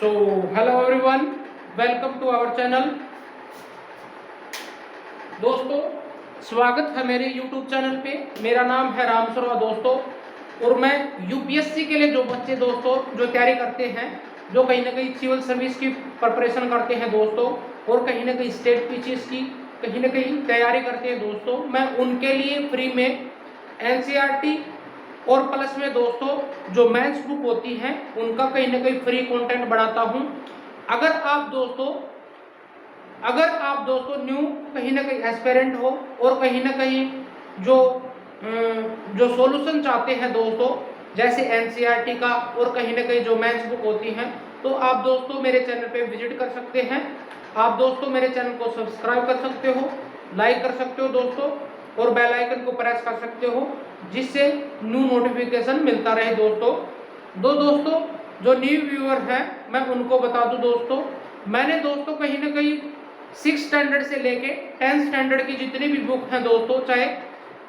So, hello everyone, welcome to our channel। दोस्तों, स्वागत है मेरे YouTube चैनल पे। मेरा नाम है राम शर्मा दोस्तों, और मैं यूपीएससी के लिए जो बच्चे दोस्तों जो तैयारी करते हैं, जो कहीं ना कहीं सिविल सर्विस की प्रिपरेशन करते हैं दोस्तों, और कहीं ना कहीं स्टेट पीसीएस की कहीं ना कहीं तैयारी करते हैं दोस्तों, मैं उनके लिए फ्री में एनसीईआरटी और प्लस में दोस्तों जो मेंस बुक होती हैं उनका कहीं ना कहीं फ्री कंटेंट बनाता हूं। अगर आप दोस्तों न्यू कहीं ना कहीं एस्पिरेंट हो और कहीं ना कहीं जो जो सॉल्यूशन चाहते हैं दोस्तों, जैसे एनसीईआरटी का और कहीं ना कहीं जो मेंस बुक होती हैं, तो आप दोस्तों मेरे चैनल पे विजिट कर सकते हैं। आप दोस्तों मेरे चैनल को सब्सक्राइब कर सकते हो, लाइक कर सकते हो दोस्तों, और बेल आइकन को प्रेस कर सकते हो, जिससे न्यू नोटिफिकेशन मिलता रहे दोस्तों। दोस्तों जो न्यू व्यूअर हैं मैं उनको बता दूं दोस्तों, मैंने दोस्तों कहीं ना कहीं 6 स्टैंडर्ड से लेके 10 स्टैंडर्ड की जितनी भी बुक हैं दोस्तों, चाहे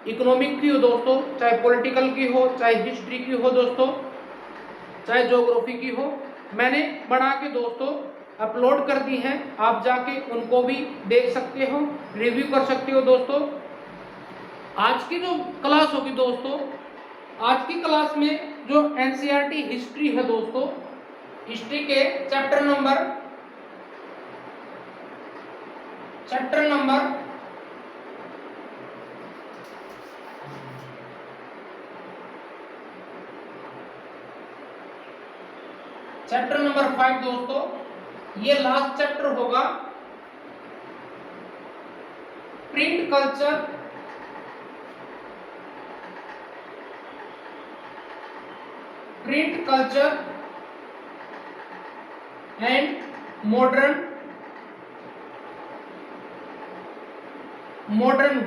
इकोनॉमिक की हो दोस्तों, चाहे पॉलिटिकल की हो, चाहे हिस्ट्री की हो दोस्तों, चाहे ज्योग्राफी की हो, मैंने बना के दोस्तों अपलोड कर दी हैं। आप जाके उनको भी देख सकते हो, रिव्यू कर सकते हो दोस्तों। आज की जो क्लास होगी दोस्तों, आज की क्लास में जो एनसीईआरटी हिस्ट्री है दोस्तों, हिस्ट्री के चैप्टर नंबर 5 दोस्तों, ये लास्ट चैप्टर होगा। Print culture and modern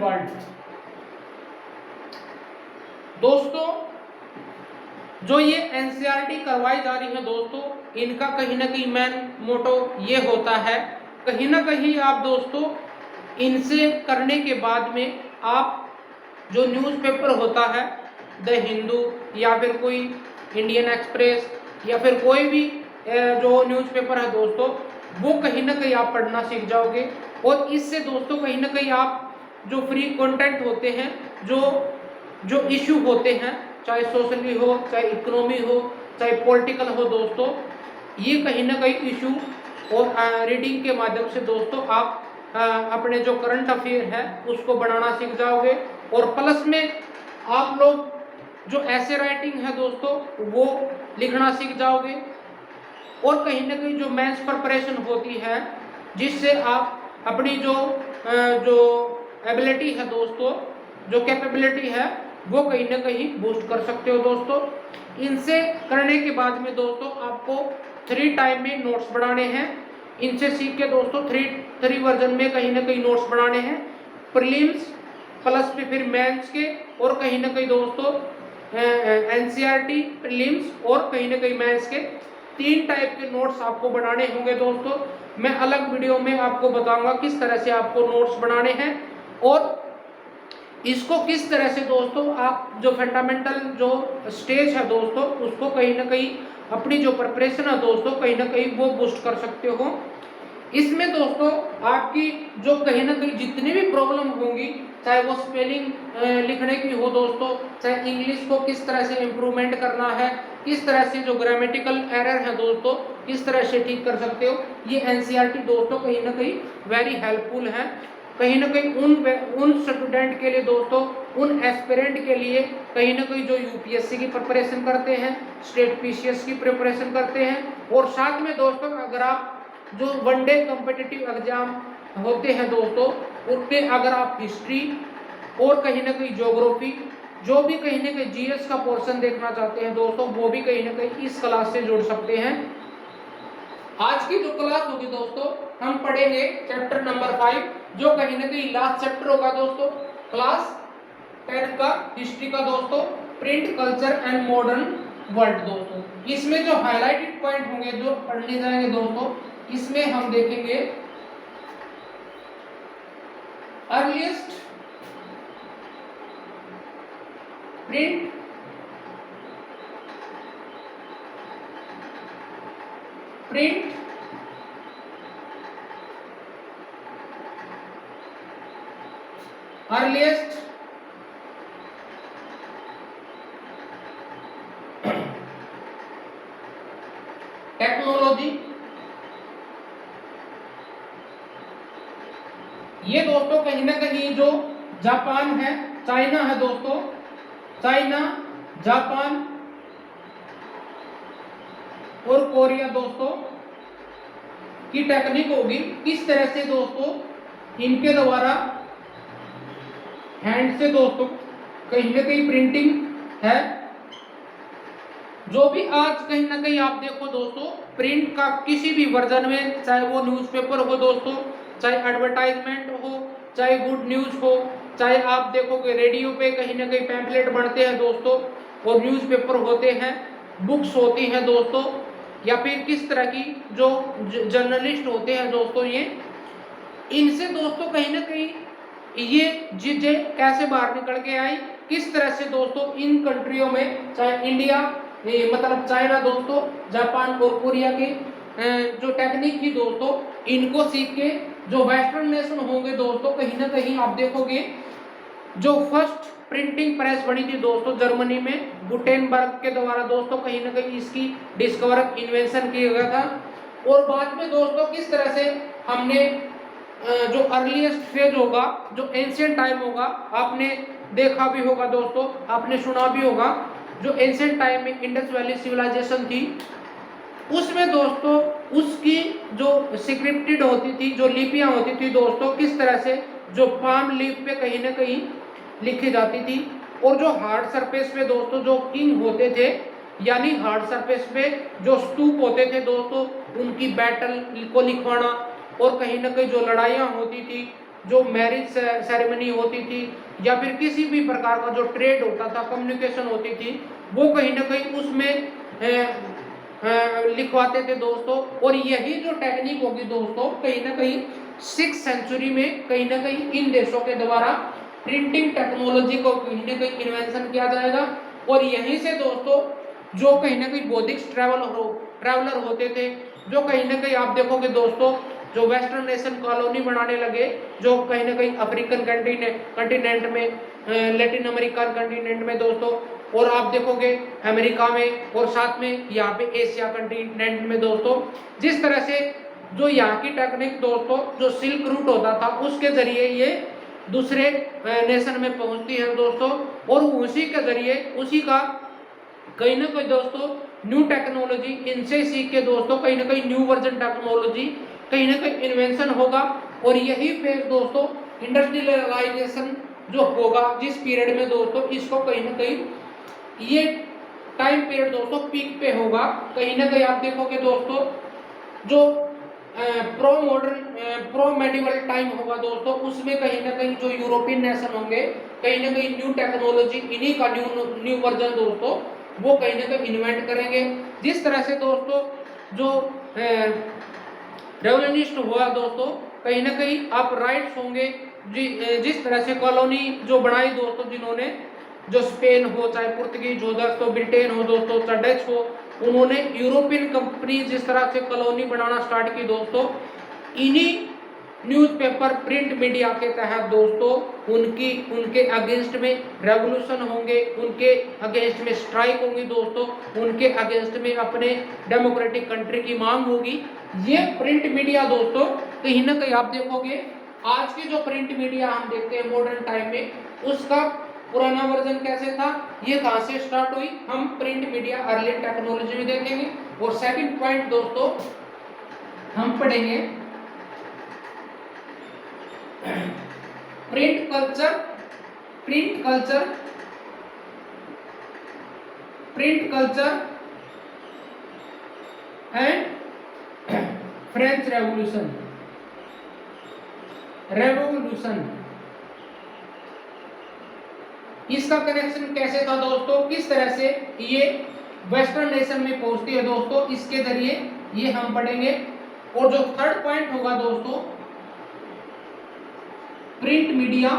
world. दोस्तों जो ये एनसीईआरटी करवाई जा रही है दोस्तों, इनका कहीं ना कहीं मेन मोटो ये होता है, कहीं ना कहीं आप दोस्तों इनसे करने के बाद में आप जो न्यूज़पेपर होता है, द हिंदू या फिर कोई इंडियन एक्सप्रेस या फिर कोई भी जो न्यूज़पेपर है दोस्तों, वो कहीं ना कहीं आप पढ़ना सीख जाओगे। और इससे दोस्तों कहीं ना कहीं आप जो फ्री कंटेंट होते हैं, जो इशू होते हैं, चाहे सोशली हो, चाहे इकोनॉमी हो, चाहे पॉलिटिकल हो दोस्तों, ये कहीं ना कहीं इशू और रीडिंग के माध्यम से दोस्तों आप अपने जो करंट अफेयर है उसको बनाना सीख जाओगे। और प्लस में आप लोग जो ऐसे राइटिंग है दोस्तों वो लिखना सीख जाओगे। और कहीं ना कहीं जो मेंस प्रिपरेशन होती है, जिससे आप अपनी जो एबिलिटी है दोस्तों, जो कैपेबिलिटी है, वो कहीं ना कहीं बूस्ट कर सकते हो दोस्तों। इनसे करने के बाद में दोस्तों आपको 3 टाइम में नोट्स बनाने हैं। इनसे सीख के दोस्तों 3 वर्जन में कहीं ना कहीं नोट्स बनाने हैं, प्रीलिम्स प्लस में फिर मेंस के, और कहीं ना कहीं दोस्तों एनसीईआरटी प्रीलिम्स और कहीं ना कहीं मेंस के 3 टाइप के नोट्स आपको बनाने होंगे दोस्तों। मैं अलग वीडियो में आपको बताऊंगा किस तरह से आपको नोट्स बनाने हैं, और इसको किस तरह से दोस्तों आप जो फंडामेंटल जो स्टेज है दोस्तों उसको कहीं ना कहीं अपनी जो प्रिपरेशन है दोस्तों कहीं ना कहीं वो बूस्ट कर सकते हो। इसमें दोस्तों आपकी जो कहीं ना कहीं जितनी भी प्रॉब्लम होंगी, चाहे वो स्पेलिंग लिखने की हो दोस्तों, चाहे इंग्लिश को किस तरह से इम्प्रूवमेंट करना है, किस तरह से जो ग्रामेटिकल एरर है दोस्तों किस तरह से ठीक कर सकते हो, ये एनसीईआरटी दोस्तों कहीं ना कहीं वेरी हेल्पफुल है। कहीं ना कहीं उन स्टूडेंट के लिए दोस्तों, उन एस्पिरेंट के लिए कहीं ना कहीं जो यूपीएससी की प्रिपरेशन करते हैं, स्टेट पीसीएस की प्रिपरेशन करते हैं, और साथ में दोस्तों अगर आप जो वनडे कॉम्पिटिटिव एग्जाम होते हैं दोस्तों उनमें अगर आप हिस्ट्री और कहीं ना कहीं ज्योग्राफी, जो भी कहीं ना कहीं जीएस का पोर्शन देखना चाहते हैं दोस्तों, वो भी कहीं ना कहीं इस क्लास से जुड़ सकते हैं। आज की जो क्लास होगी दोस्तों, हम पढ़ेंगे चैप्टर नंबर 5, जो कहीं ना कहीं लास्ट चैप्टर होगा दोस्तों क्लास 10 का हिस्ट्री का दोस्तों, print culture and modern world दोस्तों। इसमें जो हाईलाइटेड पॉइंट होंगे जो पढ़ने जाएंगे दोस्तों, इसमें हम देखेंगे अर्लीस्ट प्रिंट अर्लीस्ट टेक्नोलॉजी। ये दोस्तों कहीं ना कहीं जो जापान है, चाइना है दोस्तों, चाइना, जापान और कोरिया दोस्तों की टेक्निक होगी। किस तरह से दोस्तों इनके द्वारा हैंड से दोस्तों कहीं ना कहीं प्रिंटिंग है। जो भी आज कहीं ना कहीं आप देखो दोस्तों, प्रिंट का किसी भी वर्जन में, चाहे वो न्यूज़पेपर हो दोस्तों, चाहे एडवर्टाइजमेंट हो, चाहे गुड न्यूज़ हो, चाहे आप देखोगे रेडियो पे कहीं ना कहीं पैम्फलेट बनते हैं दोस्तों, और न्यूज़पेपर होते हैं, बुक्स होती हैं दोस्तों, या फिर किस तरह की जो जर्नलिस्ट होते हैं दोस्तों, ये इनसे दोस्तों कहीं ना कहीं ये चीजें कैसे बाहर निकल के आई, किस तरह से दोस्तों इन कंट्रियों में, चाहे इंडिया मतलब चाइना दोस्तों, जापान और कोरिया के जो टेक्निक थी दोस्तों, इनको सीख के जो वेस्टर्न नेशन होंगे दोस्तों, कहीं ना कहीं आप देखोगे जो फर्स्ट प्रिंटिंग प्रेस बनी थी दोस्तों जर्मनी में गुटेनबर्ग के द्वारा दोस्तों, कहीं ना कहीं इसकी डिस्कवर इन्वेंशन किया गया था। और बाद में दोस्तों किस तरह से हमने जो अर्लीस्ट फेज होगा, जो एंशिएंट टाइम होगा, आपने देखा भी होगा दोस्तों, आपने सुना भी होगा, जो एंशिएंट टाइम में इंडस वैली सिविलाइजेशन थी, उसमें दोस्तों उसकी जो स्क्रिप्टेड होती थी, जो लिपियां होती थी दोस्तों, किस तरह से जो पाम लीफ पे कहीं ना कहीं लिखी जाती थी, और जो हार्ड सरफेस पे दोस्तों जो किंग होते थे, यानी हार्ड सरफेस पे जो स्तूप होते थे दोस्तों, उनकी बैटल को लिखवाना, और कहीं ना कहीं जो लड़ाइयाँ होती थी, जो मैरिज सेरेमनी होती थी, या फिर किसी भी प्रकार का जो ट्रेड होता था, कम्युनिकेशन होती थी, वो कहीं ना कहीं उसमें लिखवाते थे दोस्तों। और यही जो टेक्निक होगी दोस्तों, कहीं ना कहीं 6th सेंचुरी में कहीं ना कहीं इन देशों के द्वारा प्रिंटिंग टेक्नोलॉजी को कहीं ना कहीं इन्वेंशन किया जाएगा। और यहीं से दोस्तों जो कहीं ना कहीं बौद्धिक ट्रैवलर होते थे, जो कहीं ना कहीं आप देखोगे दोस्तों, जो वेस्टर्न नेशन कॉलोनी बनाने लगे, जो कहीं ना कहीं अफ्रीकन कंटिनेंट में, लैटिन अमेरिकन कंटिनेंट में दोस्तों, और आप देखोगे अमेरिका में, और साथ में यहाँ पे एशिया कंटिनेंट में दोस्तों, जिस तरह से जो यहाँ की टेक्निक दोस्तों, जो सिल्क रूट होता था, उसके जरिए ये दूसरे नेशन में पहुंचती है दोस्तों, और उसी के जरिए उसी का कहीं ना कहीं दोस्तों न्यू टेक्नोलॉजी इनसे सीख के दोस्तों कहीं ना कहीं न्यू वर्जन टेक्नोलॉजी कहीं ना कहीं इन्वेंशन होगा। और यही फेज दोस्तों इंडस्ट्रियलाइजेशन जो होगा जिस पीरियड में दोस्तों, इसको कहीं ना कहीं ये टाइम पीरियड दोस्तों पीक पे होगा। कहीं ना कहीं आप देखोगे दोस्तों जो प्रो मेडिवल टाइम होगा दोस्तों, उसमें कहीं ना कहीं जो यूरोपियन नेशन होंगे, कहीं ना कहीं न्यू टेक्नोलॉजी, इन्हीं का न्यू वर्जन दोस्तों वो कहीं ना कहीं इन्वेंट करेंगे। जिस तरह से दोस्तों जो रेवोल्यूशन हुआ दोस्तों, कहीं ना कहीं आप राइट्स होंगे, जिस तरह से कॉलोनी जो बनाई दोस्तों जिन्होंने, जो स्पेन हो, चाहे पुर्तगीज हो दोस्तों, ब्रिटेन हो दोस्तों, चाहे डच हो, उन्होंने यूरोपियन कंपनी जिस तरह से कॉलोनी बनाना स्टार्ट की दोस्तों, इन्हीं न्यूज़पेपर प्रिंट मीडिया के तहत दोस्तों उनके अगेंस्ट में रेवोल्यूशन होंगे, उनके अगेंस्ट में स्ट्राइक होंगी दोस्तों, उनके अगेंस्ट में अपने डेमोक्रेटिक कंट्री की मांग होगी। ये प्रिंट मीडिया दोस्तों कहीं ना कहीं आप देखोगे आज की जो प्रिंट मीडिया हम देखते हैं मॉडर्न टाइम में, उसका पुराना वर्जन कैसे था, ये कहां से स्टार्ट हुई, हम प्रिंट मीडिया अर्ली टेक्नोलॉजी में देखेंगे। और सेकंड पॉइंट दोस्तों हम पढ़ेंगे print culture and French revolution. इसका कनेक्शन कैसे था दोस्तों, किस तरह से ये वेस्टर्न नेशन में पहुंचती है दोस्तों, इसके जरिए ये हम पढ़ेंगे। और जो थर्ड पॉइंट होगा दोस्तों print media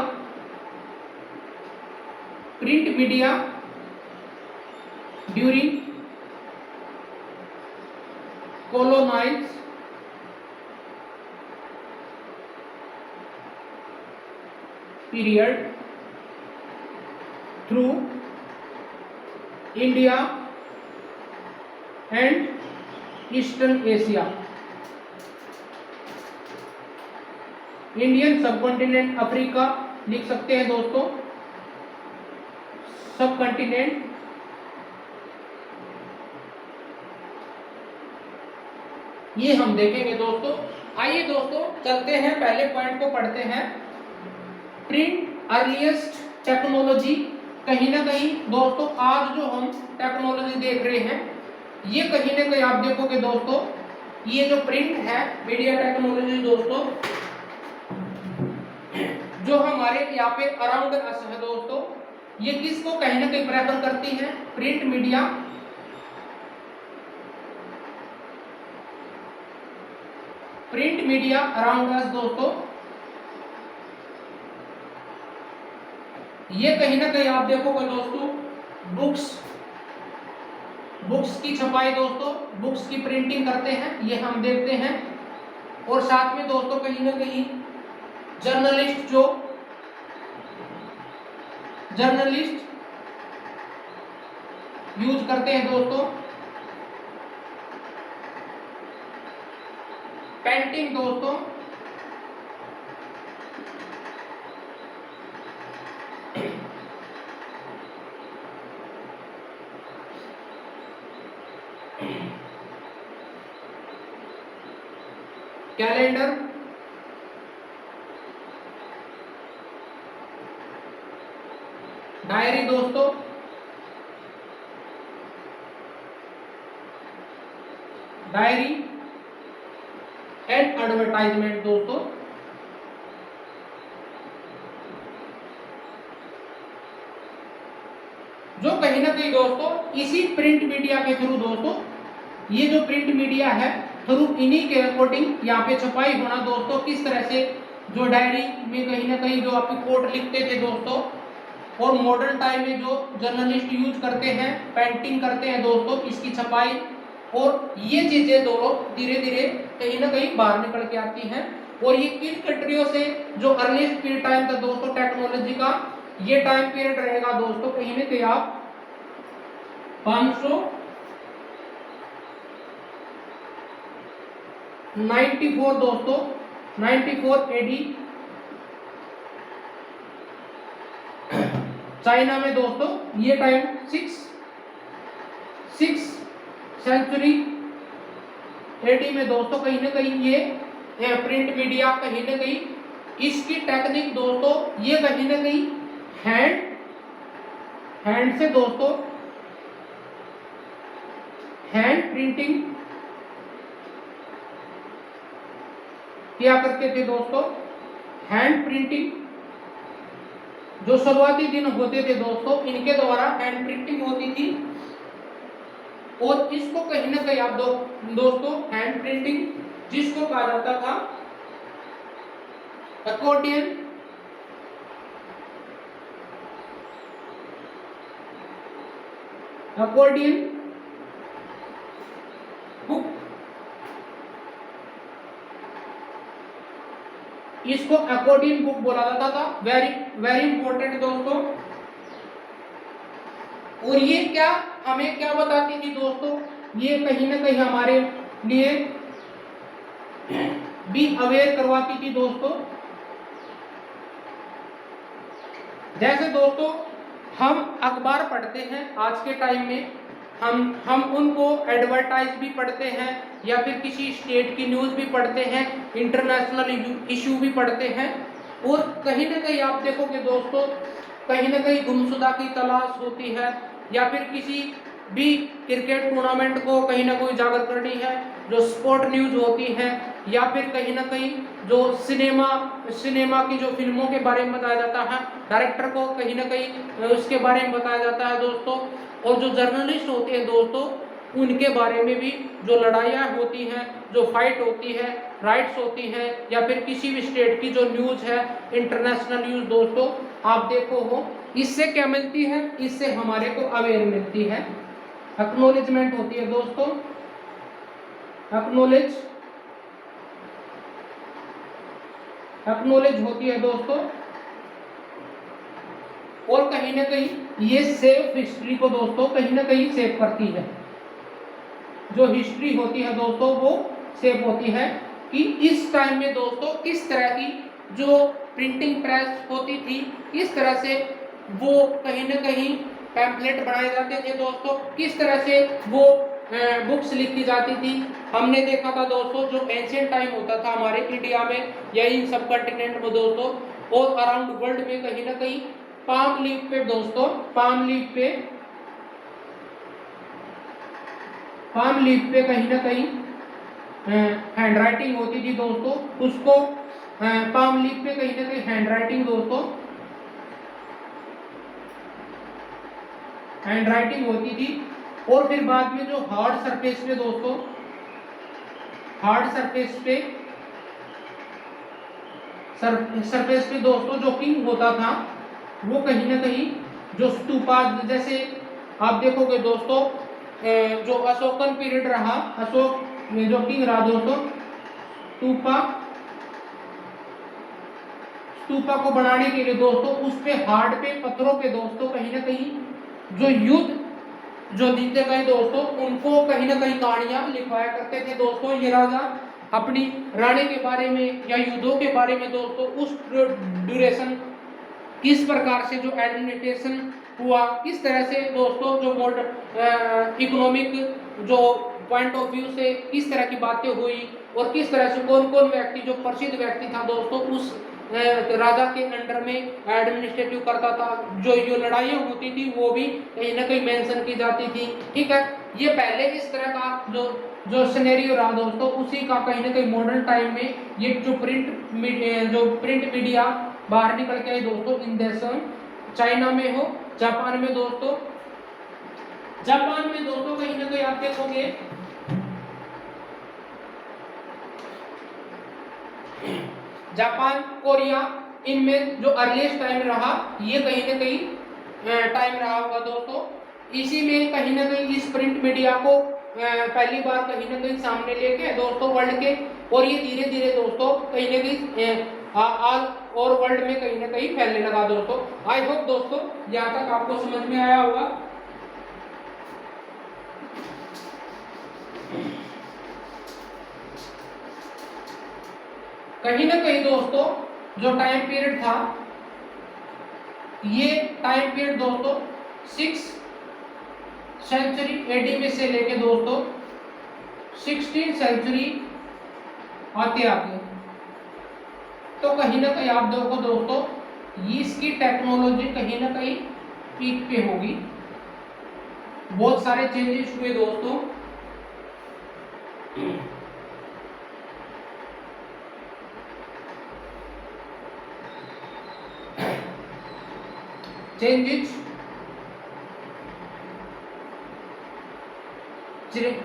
during colonize period through India and Eastern Asia. Indian subcontinent Africa लिख सकते हैं दोस्तों, सब कॉन्टिनेंट ये हम देखेंगे दोस्तों। आइए दोस्तों चलते हैं, पहले पॉइंट को पढ़ते हैं। Print earliest technology. कहीं ना कहीं दोस्तों आज जो हम टेक्नोलॉजी देख रहे हैं ये कहीं ना कहीं आप देखोगे दोस्तों, ये जो प्रिंट है मीडिया टेक्नोलॉजी दोस्तों जो हमारे यहाँ पे अराउंड अस है दोस्तों, ये किसको कहीं ना कहीं प्रेफर करती है? Print media. Print media around us दोस्तों, ये कहीं ना कहीं आप देखोगे दोस्तों बुक्स की छपाई दोस्तों, बुक्स की प्रिंटिंग करते हैं, ये हम देखते हैं। और साथ में दोस्तों कहीं ना कहीं जर्नलिस्ट यूज करते हैं दोस्तों। पेंटिंग दोस्तों, कैलेंडर, डायरी दोस्तों, डायरी एंड एडवर्टाइजमेंट दोस्तों। जो कहीं ना कहीं दोस्तों इसी प्रिंट मीडिया के थ्रू दोस्तों, ये जो प्रिंट मीडिया है थ्रू इन्हीं के अकॉर्डिंग यहाँ पे छपाई होना दोस्तों। किस तरह से जो डायरी में कहीं ना कहीं जो आप रिपोर्ट लिखते थे दोस्तों, और मॉडर्न टाइम में जो जर्नलिस्ट यूज करते हैं, पेंटिंग करते हैं दोस्तों, इसकी छपाई, और ये चीजें दोनों धीरे धीरे कहीं ना कहीं बाहर निकल के आती हैं। और ये किन कंट्रियों से जो अर्लीस्ट पीरियड टाइम था दोस्तों टेक्नोलॉजी का, ये टाइम पीरियड रहेगा दोस्तों कहीं ना कहीं आप 594 दोस्तों, 94 एडी चाइना में दोस्तों, ये टाइम 6 सेंचुरी एडी में दोस्तों कहीं ना कहीं ये प्रिंट मीडिया कहीं ना कहीं इसकी टेक्निक दोस्तों, ये कहीं ना कहीं हैंड से दोस्तों, हैंड प्रिंटिंग किया करते थे दोस्तों। हैंड प्रिंटिंग जो शुरुआती दिन होते थे दोस्तों, इनके द्वारा हैंड प्रिंटिंग होती थी। और इसको कहीं ना कहीं आप दोस्तों हैंड प्रिंटिंग जिसको कहा जाता था अकॉर्डियन बुक, इसको अकॉर्डियन बुक बोला जाता था। वेरी इंपॉर्टेंट दोस्तों। और ये क्या हमें क्या बताती थी दोस्तों, ये कहीं ना कहीं हमारे लिए भी अवेयर करवाती थी दोस्तों। जैसे दोस्तों हम अखबार पढ़ते हैं आज के टाइम में, हम उनको एडवर्टाइज भी पढ़ते हैं, या फिर किसी स्टेट की न्यूज़ भी पढ़ते हैं, इंटरनेशनल इशू भी पढ़ते हैं। और कहीं ना कहीं आप देखोगे दोस्तों, कहीं ना कहीं गुमशुदा की तलाश होती है, या फिर किसी भी क्रिकेट टूर्नामेंट को कहीं ना कोई उजागर करनी है, जो स्पोर्ट न्यूज़ होती है, या फिर कहीं ना कहीं जो सिनेमा की जो फिल्मों के बारे में बताया जाता है, डायरेक्टर को कहीं ना कहीं उसके बारे में बताया जाता है दोस्तों। और जो जर्नलिस्ट होते हैं दोस्तों, उनके बारे में भी जो लड़ाइयाँ होती हैं, जो फाइट होती है, राइट्स होती हैं, या फिर किसी भी स्टेट की जो न्यूज़ है, इंटरनेशनल न्यूज़ दोस्तों आप देखो हो, इससे क्या मिलती है? इससे हमारे को अवेयर मिलती है, एक्नॉलेजमेंट होती है दोस्तों। एक्नोलेज होती है दोस्तों। और कहीं ना कहीं ये सेफ हिस्ट्री को दोस्तों कहीं ना कहीं सेव करती है। जो हिस्ट्री होती है दोस्तों वो सेव होती है कि इस टाइम में दोस्तों किस तरह की जो प्रिंटिंग प्रेस होती थी, किस तरह से वो कहीं ना कहीं पैम्फलेट बनाए जाते थे दोस्तों, किस तरह से वो बुक्स लिखी जाती थी। हमने देखा था दोस्तों जो एंशिएंट टाइम होता था हमारे इंडिया में या इन सब कॉन्टिनेंट में दोस्तों और अराउंड वर्ल्ड में कहीं ना कहीं पाम लीफ पे दोस्तों, पाम लीफ पे कहीं ना कहीं हैंड राइटिंग होती थी दोस्तों। उसको पाम लीफ पे कहीं ना कहीं हैंड राइटिंग दोस्तों, हैंड राइटिंग होती थी। और फिर बाद में जो हार्ड सरफेस पे दोस्तों, हार्ड सरफेस पे दोस्तों जो किंग होता था वो कहीं ना कहीं जो स्तूपा, जैसे आप देखोगे दोस्तों जो अशोकन पीरियड रहा, अशोक में जो किंग रहा दोस्तों, स्तूपा को बनाने के लिए दोस्तों उस पे हार्ड पे पत्थरों पे दोस्तों कहीं ना कहीं जो युद्ध जो जीते गए दोस्तों उनको कहीं ना कहीं कहानियां लिखवाया करते थे दोस्तों। ये राजा अपनी रानी के बारे में या युद्धों के बारे में दोस्तों उस ड्यूरेशन किस प्रकार से जो एडमिनिस्ट्रेशन हुआ, किस तरह से दोस्तों जो मॉडर्न इकोनॉमिक जो पॉइंट ऑफ व्यू से किस तरह की बातें हुई और किस तरह से कौन कौन व्यक्ति जो प्रसिद्ध व्यक्ति था दोस्तों उस राजा के अंडर में एडमिनिस्ट्रेटिव करता था, जो लड़ाइयाँ होती थी वो भी कहीं ना कहीं मेंशन की जाती थी। ठीक है, ये पहले इस तरह का जो सिनेरियो रहा दोस्तों उसी का कहीं ना कहीं मॉडर्न टाइम में ये जो प्रिंट मीडिया बाहर निकल के आई दोस्तों इन देशों, चाइना में हो, जापान में दोस्तों, कहीं ना कहीं आप देखोगे जापान, कोरिया, इनमें जो अर्लीस्ट टाइम रहा ये कहीं ना कहीं टाइम रहा होगा दोस्तों। इसी में कहीं ना कहीं इस प्रिंट मीडिया को पहली बार कहीं ना कहीं सामने लेके दोस्तों वर्ल्ड के, और ये धीरे धीरे दोस्तों कहीं ना कहीं ऑल और वर्ल्ड में कहीं ना कहीं फैलने लगा दोस्तों। आई होप दोस्तों यहाँ तक आपको समझ में आया होगा। कहीं ना कहीं दोस्तों जो टाइम पीरियड था ये टाइम पीरियड दोस्तों 6th सेंचुरी एडी में से लेके दोस्तों 16th सेंचुरी आते आते तो कहीं ना कहीं आप देखो दोस्तों इसकी टेक्नोलॉजी कहीं ना कहीं पीक पे होगी। बहुत सारे चेंजेस हुए दोस्तों।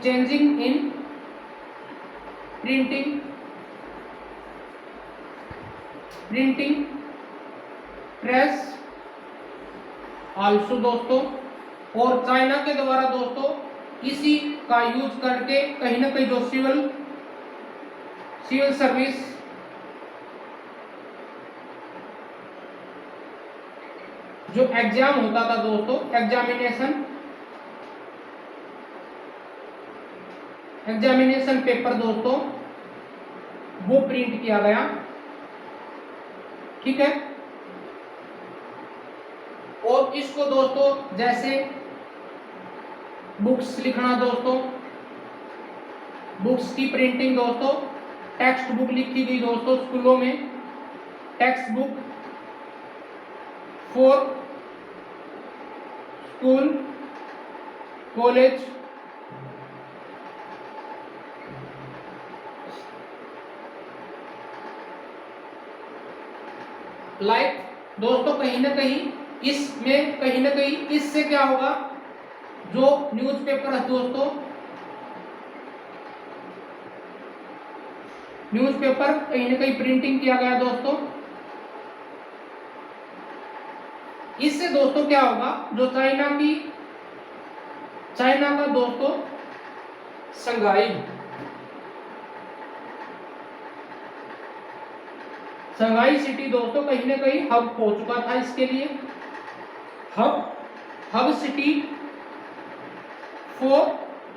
Changing in printing press also दोस्तों, और चाइना के द्वारा दोस्तों इसी का यूज करके कहीं ना कहीं जो सिविल सर्विस जो एग्जाम होता था दोस्तों, एग्जामिनेशन पेपर दोस्तों वो प्रिंट किया गया। ठीक है, और इसको दोस्तों जैसे बुक्स लिखना दोस्तों, बुक्स की प्रिंटिंग दोस्तों, टेक्स्ट बुक लिखी गई दोस्तों स्कूलों में, text book for school, college, like दोस्तों कहीं ना कहीं इसमें कहीं ना कहीं इससे क्या होगा, जो न्यूज़पेपर है दोस्तों, न्यूज़पेपर कहीं ना कहीं प्रिंटिंग किया गया दोस्तों। इससे दोस्तों क्या होगा, जो चाइना का दोस्तों संघाई शंघाई सिटी दोस्तों कहीं ना कहीं हब हो चुका था इसके लिए, hub city for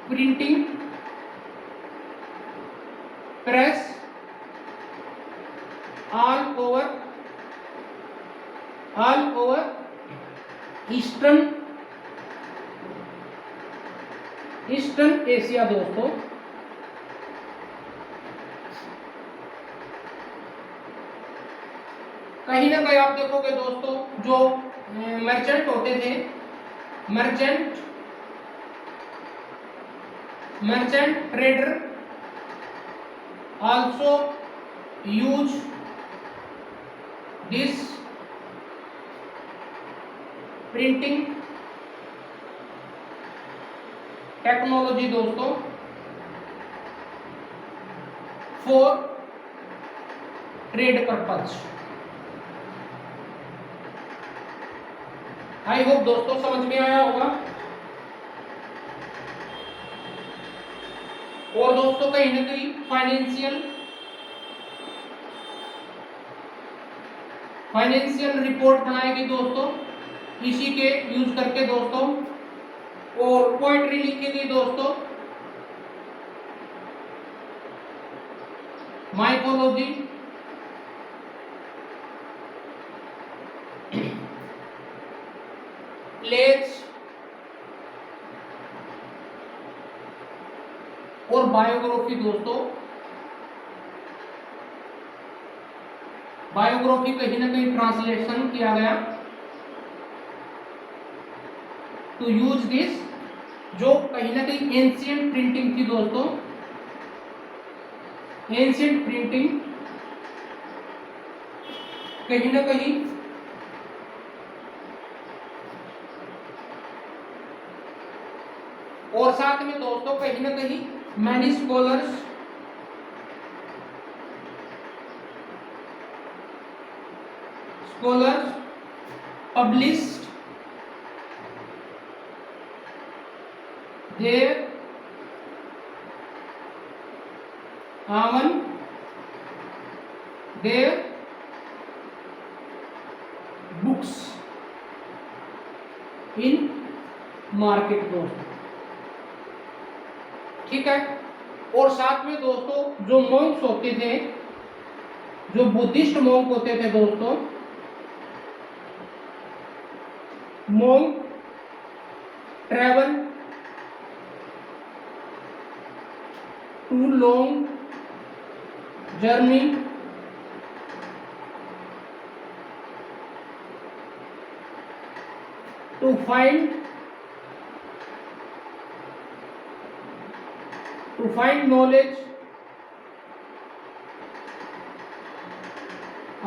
printing press all over eastern Asia दोस्तों। कहीं ना कहीं आप देखोगे दोस्तों जो मर्चेंट होते थे, merchant trader also use this printing technology दोस्तों for trade purpose. I hope दोस्तों समझ में आया होगा। और दोस्तों कहीं ना कहीं फाइनेंशियल रिपोर्ट बनाएगी दोस्तों इसी के यूज करके दोस्तों। और पोएट्री लिखेगी दोस्तों, माइथोलॉजी, प्लेट्स और बायोग्राफी दोस्तों। बायोग्राफी कहीं ना कहीं ट्रांसलेशन किया गया टू यूज दिस, जो कहीं ना कहीं एंशिएंट प्रिंटिंग थी दोस्तों, एंशिएंट प्रिंटिंग कहीं ना कहीं और साथ में दोस्तों कहीं ना कहीं many scholars published their books in market दोस्तों। ठीक है। और साथ में दोस्तों जो मॉन्क्स होते थे, जो बुद्धिस्ट मॉन्क होते थे दोस्तों, monk travel to long journey to find knowledge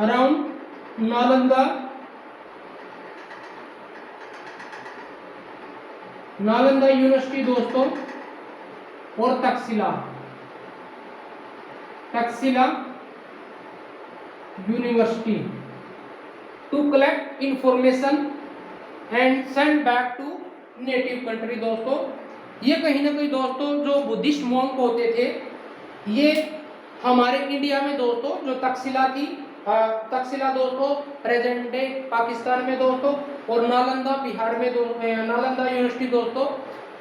around Nalanda university दोस्तों और Takshashila university to collect information and send back to native country दोस्तों। ये कहीं ना कहीं दोस्तों जो बुद्धिस्ट मॉन्क होते थे, ये हमारे इंडिया में दोस्तों जो तक्षशिला थी, तक्षशिला दोस्तों प्रेजेंट डे पाकिस्तान में दोस्तों, और नालंदा बिहार में नालंदा यूनिवर्सिटी दोस्तों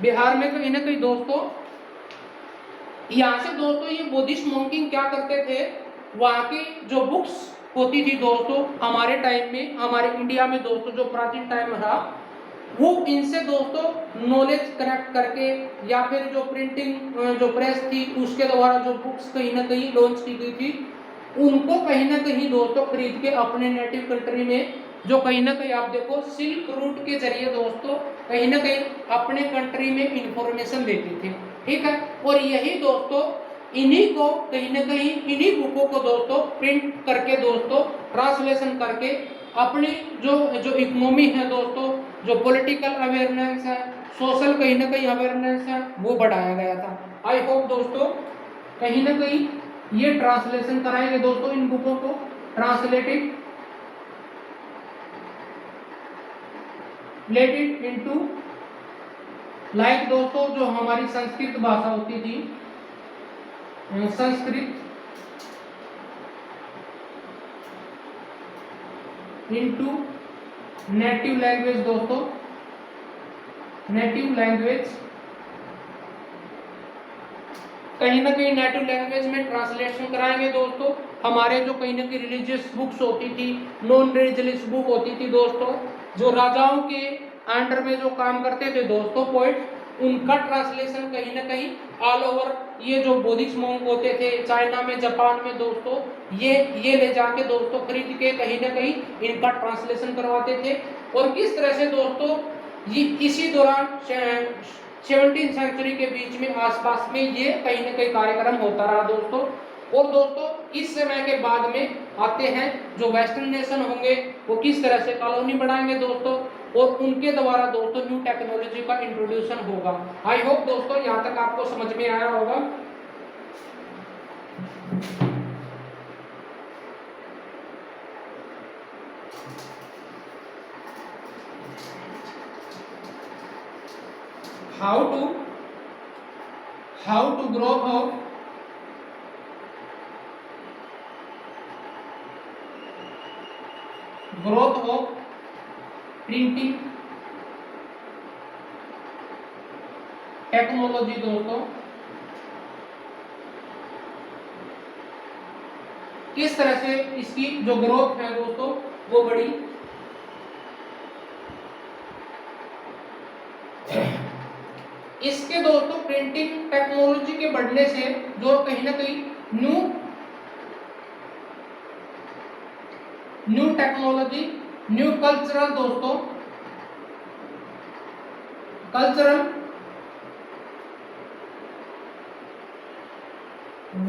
बिहार में कहीं ना कहीं दोस्तों। यहाँ से दोस्तों ये बुद्धिस्ट मॉन्किंग क्या करते थे, वहाँ की जो बुक्स होती थी दोस्तों हमारे टाइम में, हमारे इंडिया में दोस्तों जो प्राचीन टाइम रहा, वो इनसे दोस्तों नॉलेज कलेक्ट करके या फिर जो प्रिंटिंग जो प्रेस थी उसके द्वारा जो बुक्स कहीं ना कहीं लॉन्च की गई थी, उनको कहीं ना कहीं दोस्तों खरीद के अपने नेटिव कंट्री में जो कहीं ना कहीं आप देखो सिल्क रूट के जरिए दोस्तों कहीं ना कहीं अपने कंट्री में इंफॉर्मेशन देते थे। ठीक है। और यही दोस्तों इन्हीं को कहीं ना कहीं इन्हीं बुकों को दोस्तों प्रिंट करके दोस्तों ट्रांसलेशन करके अपनी जो इकोनॉमी है दोस्तों, जो पॉलिटिकल अवेयरनेस है, सोशल कहीं ना कहीं अवेयरनेस है, वो बढ़ाया गया था। आई होप दोस्तों कहीं ना कहीं ये ट्रांसलेशन कराएंगे दोस्तों इन बुकों को ट्रांसलेटेड लेटेड इनटू लाइक दोस्तों जो हमारी संस्कृत भाषा होती थी, संस्कृत इनटू नेटिव लैंग्वेज दोस्तों, नेटिव लैंग्वेज, कहीं ना कहीं नेटिव लैंग्वेज में ट्रांसलेशन कराएंगे दोस्तों। हमारे जो कहीं ना कहीं रिलीजियस बुक्स होती थी, नॉन रिलीजियस बुक होती थी दोस्तों, जो राजाओं के अंडर में जो काम करते थे दोस्तों पोइट, उनका ट्रांसलेशन कहीं ना कहीं ऑल ओवर, ये जो बुद्धिस्ट मॉन्क होते थे चाइना में, जापान में दोस्तों, ये ले जाके दोस्तों खरीद के कहीं ना कहीं इनका ट्रांसलेशन करवाते थे। और किस तरह से दोस्तों ये इसी दौरान 17वीं सेंचुरी के बीच में आसपास में ये कहीं ना कहीं कार्यक्रम होता रहा दोस्तों। और दोस्तों इस समय के बाद में आते हैं जो वेस्टर्न नेशन होंगे, वो किस तरह से कॉलोनी बढ़ाएंगे दोस्तों, और उनके द्वारा दोस्तों न्यू टेक्नोलॉजी का इंट्रोड्यूशन होगा। आई होप दोस्तों यहाँ तक आपको समझ में आया होगा। how to growth of printing technology दोस्तों, किस तरह से इसकी जो ग्रोथ है दोस्तों वो बढ़ी। इसके दोस्तों प्रिंटिंग टेक्नोलॉजी के बढ़ने से जो कहीं ना कहीं न्यू टेक्नोलॉजी, न्यू कल्चरल दोस्तों, cultural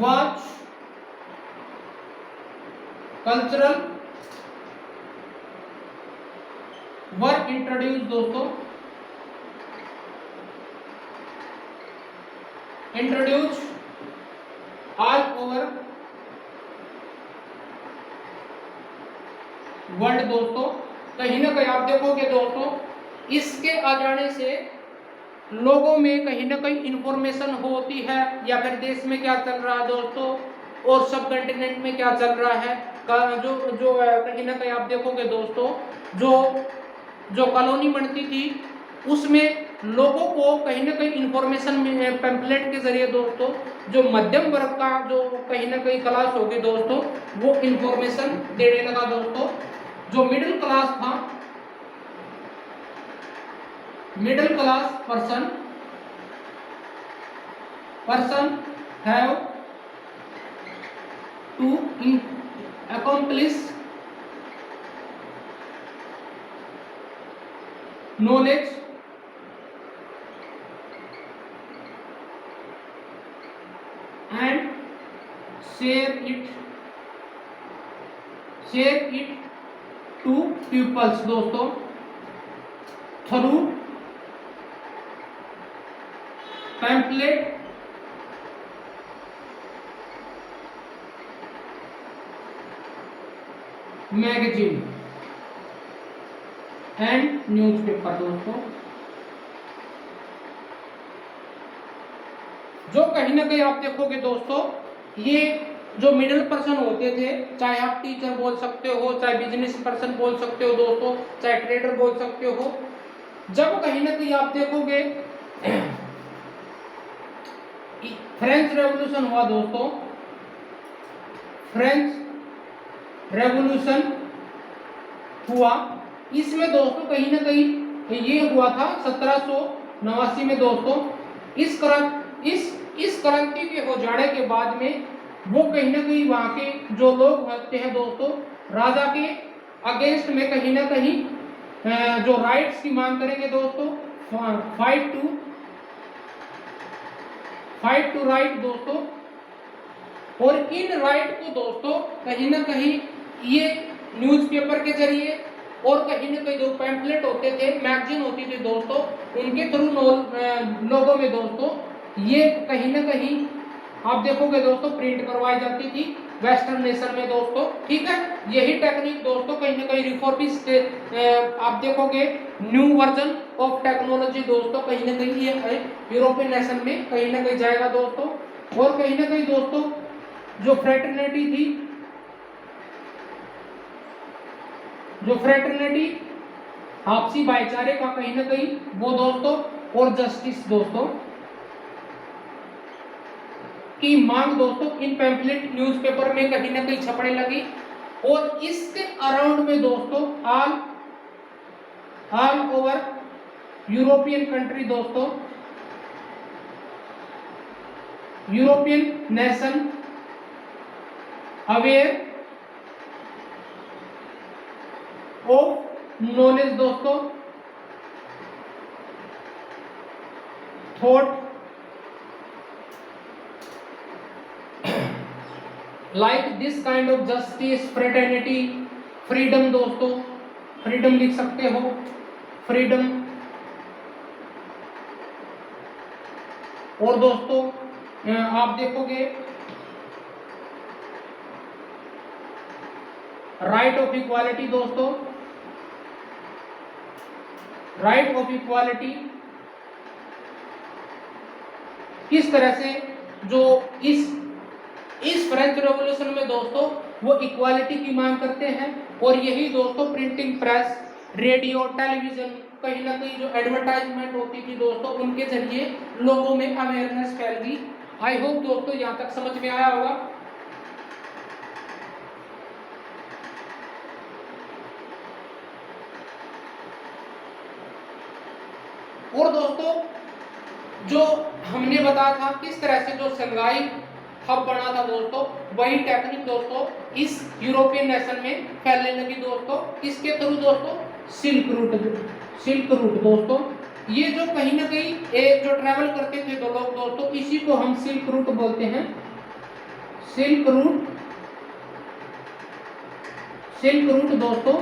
watch, cultural work introduce दोस्तों, इंट्रोड्यूस ऑल ओवर वर्ल्ड दोस्तों। कहीं ना कहीं आप देखोगे दोस्तों इसके आ जाने से लोगों में कहीं ना कहीं इंफॉर्मेशन होती है, या फिर देश में क्या चल रहा है दोस्तों और सब कंटिनेंट में क्या चल रहा है, जो कहीं ना कहीं आप देखोगे दोस्तों जो कॉलोनी बनती थी उसमें लोगों को कहीं ना कहीं इंफॉर्मेशन पैम्पलेट के जरिए दोस्तों, जो मध्यम वर्ग का जो कहीं ना कहीं क्लास होगी दोस्तों वो इंफॉर्मेशन देने लगा दोस्तों। जो मिडिल क्लास था, middle class person have to accomplish knowledge and share it to pupils दोस्तों through pamphlet, magazine and newspaper दोस्तों। जो कहीं ना कहीं आप देखोगे दोस्तों ये जो मिडिल पर्सन होते थे, चाहे आप टीचर बोल सकते हो, चाहे बिजनेस पर्सन बोल सकते हो दोस्तों, चाहे ट्रेडर बोल सकते हो, जब कहीं ना कहीं आप देखोगे फ्रेंच रेवोल्यूशन हुआ दोस्तों, फ्रेंच रेवोल्यूशन हुआ, इसमें दोस्तों कहीं ना कहीं ये हुआ था 1789 में दोस्तों। इस क्रांति के हो जाने के बाद में वो कहीं ना कहीं वहां के जो लोग होते हैं दोस्तों राजा के अगेंस्ट में कहीं ना कहीं जो राइट्स की मांग करेंगे दोस्तों, फाइट टू राइट दोस्तों। और इन राइट को दोस्तों कहीं ना कहीं ये न्यूज़पेपर के जरिए और कहीं ना कहीं जो पैम्पलेट होते थे, मैगजीन होती थी दोस्तों, उनके थ्रू लोगों में दोस्तों ये कहीं ना कहीं आप देखोगे दोस्तों प्रिंट करवाई जाती थी वेस्टर्न नेशन में दोस्तों। ठीक है, यही टेक्निक दोस्तों कहीं ना कहीं रिफॉर्मिस्ट आप देखोगे न्यू वर्जन ऑफ टेक्नोलॉजी दोस्तों कहीं ना कहीं ये यूरोपियन नेशन में कहीं ना कहीं जाएगा दोस्तों। और कहीं ना कहीं दोस्तों जो फ्रेटर्निटी थी, जो फ्रेटर्निटी, आपसी भाईचारे का कहीं ना कहीं वो दोस्तों, और जस्टिस दोस्तों की मांग दोस्तों इन पैम्फलेट न्यूज़पेपर में कहीं ना कहीं छपने लगी। और इसके अराउंड में दोस्तों ऑल ओवर यूरोपियन कंट्री दोस्तों, European nation aware of knowledge दोस्तों, thought like this kind of justice, fraternity, freedom दोस्तों, फ्रीडम लिख सकते हो, फ्रीडम। और दोस्तों आप देखोगे राइट ऑफ इक्वालिटी दोस्तों, राइट ऑफ इक्वालिटी किस तरह से जो इस फ्रेंच रेवोल्यूशन में दोस्तों वो इक्वालिटी की मांग करते हैं। और यही दोस्तों प्रिंटिंग प्रेस, रेडियो, टेलीविजन, कहीं ना कहीं जो एडवर्टाइजमेंट होती थी दोस्तों, उनके जरिए लोगों में अवेयरनेस फैल गई। आई होप दोस्तों यहाँ तक समझ में आया होगा। और दोस्तों जो हमने बताया था किस तरह से जो शंघाई हब बना था दोस्तों, वही टेक्निक दोस्तों इस यूरोपियन नेशन में फैलने लगी दोस्तों। किसके थ्रू दोस्तों? सिल्क रूट दोस्तों। ये जो कहीं ना कहीं एक जो ट्रैवल करते थे दो लोग दोस्तों, इसी को हम सिल्क रूट बोलते हैं। सिल्क रूट दोस्तों,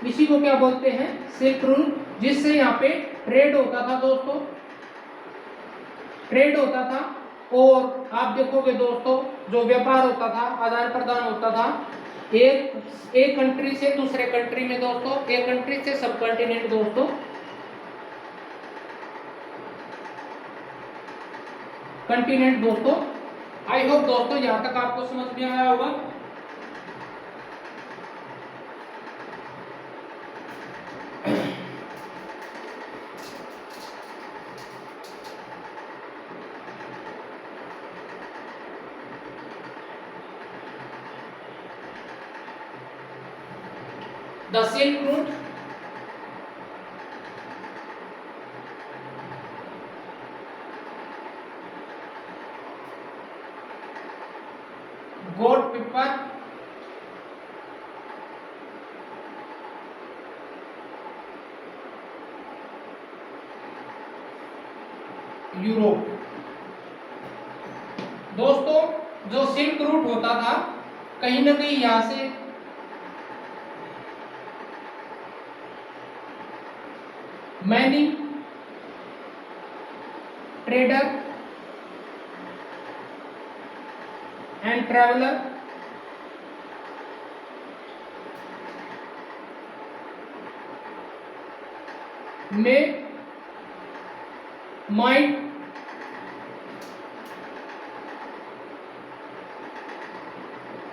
इसी को क्या बोलते हैं? सिल्क रूट, जिससे यहाँ पे ट्रेड होता था दोस्तों, ट्रेड होता था। और आप देखोगे दोस्तों जो व्यापार होता था, आदान प्रदान होता था एक कंट्री से दूसरे कंट्री में दोस्तों, एक कंट्री से सब कॉन्टिनेंट दोस्तों। कंटिनेंट दोस्तों। आई होप दोस्तों यहां तक आपको समझ में आया होगा। The Silk Route got people Europe. दोस्तों जो सिल्क रूट होता था कहीं ना कहीं यहां से मैनी ट्रेडर एंड ट्रैवलर में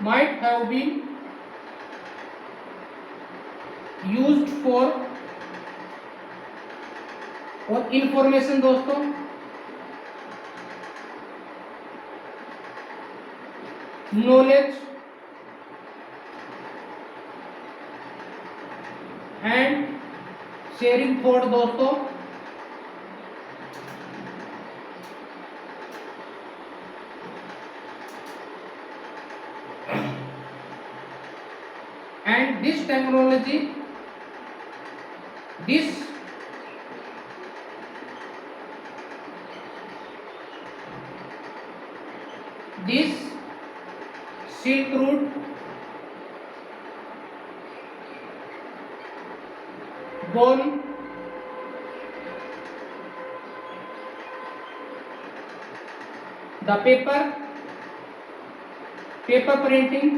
might have been used for और इंफॉर्मेशन दोस्तों, नॉलेज एंड शेयरिंग थॉट दोस्तों, and this technology, this Silk Route born the paper printing,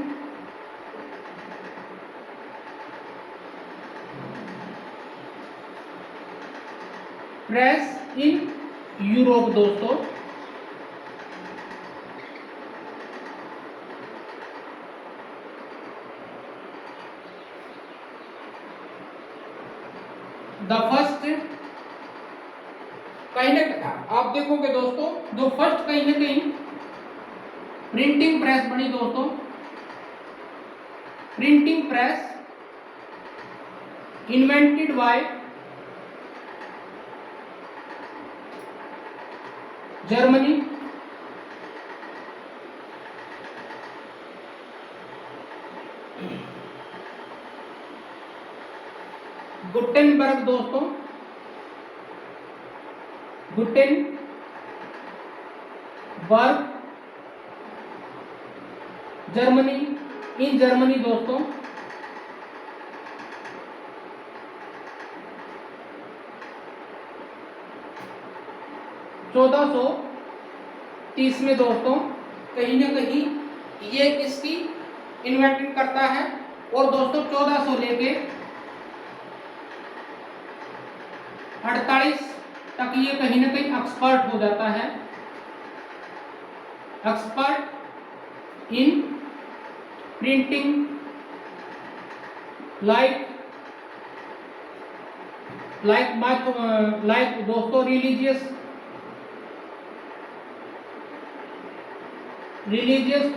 press in Europe दोस्तों। आप देखोगे दोस्तों, जो फर्स्ट कहीं ना कहीं प्रिंटिंग प्रेस बनी दोस्तों, printing press invented by Germany, Gutenberg दोस्तों, गुटेनबर्ग जर्मनी, इन जर्मनी दोस्तों। चौदह सौ 30 में दोस्तों कहीं ना कहीं ये इसकी इन्वेंटिंग करता है, और दोस्तों 1400 लेके 48 तक ये कहीं ना कहीं एक्सपर्ट हो जाता है, एक्सपर्ट इन प्रिंटिंग लाइक दोस्तों religious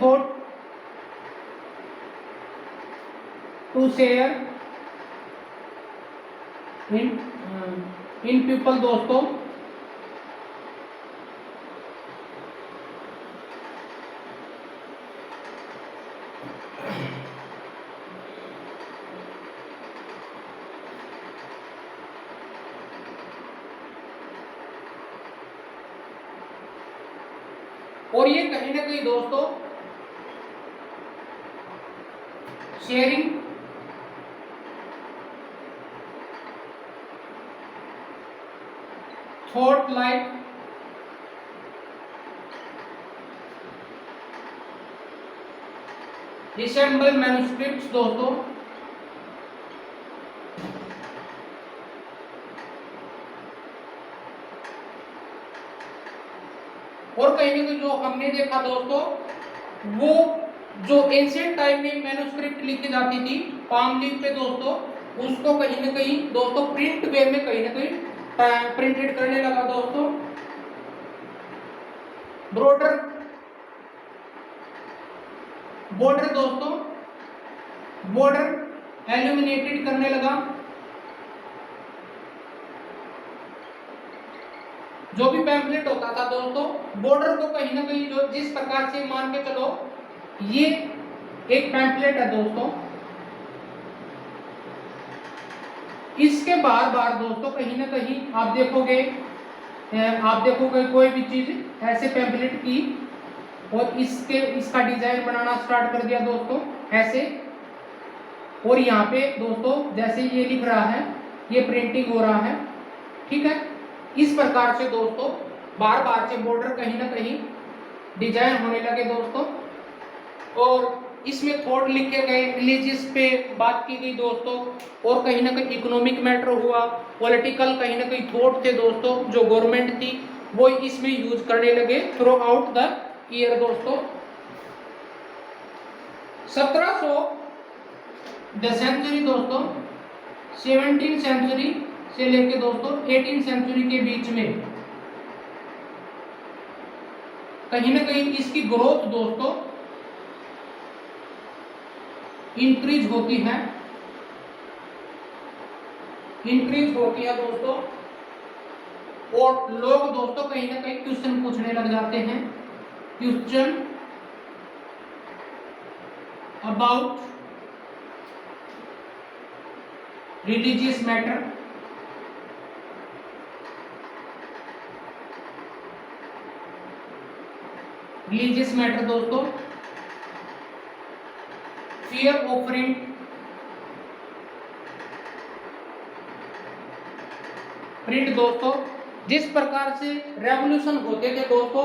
thought to share in people दोस्तों। और ये कहीं ना कहीं दोस्तों sharing thought like resemble manuscripts दोस्तों, और कहीं ना कहीं जो हमने देखा दोस्तों, वो जो एंशिएंट टाइम में मैन्युस्क्रिप्ट लिखी जाती थी पाम लीफ पे दोस्तों, उसको कहीं ना कहीं दोस्तों प्रिंट वे में कहीं ना कहीं प्रिंटेड करने लगा दोस्तों। बॉर्डर दोस्तों, बॉर्डर एल्यूमिनेटेड करने लगा। जो भी पैम्पलेट होता था दोस्तों, बॉर्डर को कहीं ना कहीं जो जिस प्रकार से मान के चलो ये एक पैम्पलेट है दोस्तों, इसके बार बार दोस्तों कहीं ना कहीं आप देखोगे कोई भी चीज ऐसे पैम्पलेट की, और इसका डिजाइन बनाना स्टार्ट कर दिया दोस्तों ऐसे, और यहाँ पे दोस्तों जैसे ये लिख रहा है ये प्रिंटिंग हो रहा है, ठीक है। इस प्रकार से दोस्तों बार बार से बॉर्डर कहीं ना कहीं डिजाइन होने लगे दोस्तों, और इसमें थॉट लिखे गए, रिलीजियस पे बात की गई दोस्तों, और कहीं ना कहीं इकोनॉमिक मैटर हुआ, पॉलिटिकल कहीं ना कहीं थॉट थे दोस्तों, जो गवर्नमेंट थी वो इसमें यूज करने लगे थ्रू आउट द ईयर दोस्तों। 1700 द सेंचुरी दोस्तों, 17th सेंचुरी से लेके दोस्तों 18th सेंचुरी के बीच में कहीं ना कहीं इसकी ग्रोथ दोस्तों इंक्रीज होती है दोस्तों, और लोग दोस्तों कहीं ना कहीं क्वेश्चन पूछने लग जाते हैं, क्वेश्चन अबाउट रिलीजियस मैटर, दोस्तों, फियर ऑफरिंग प्रिंट दोस्तों। जिस प्रकार से रेवोल्यूशन होते थे दोस्तों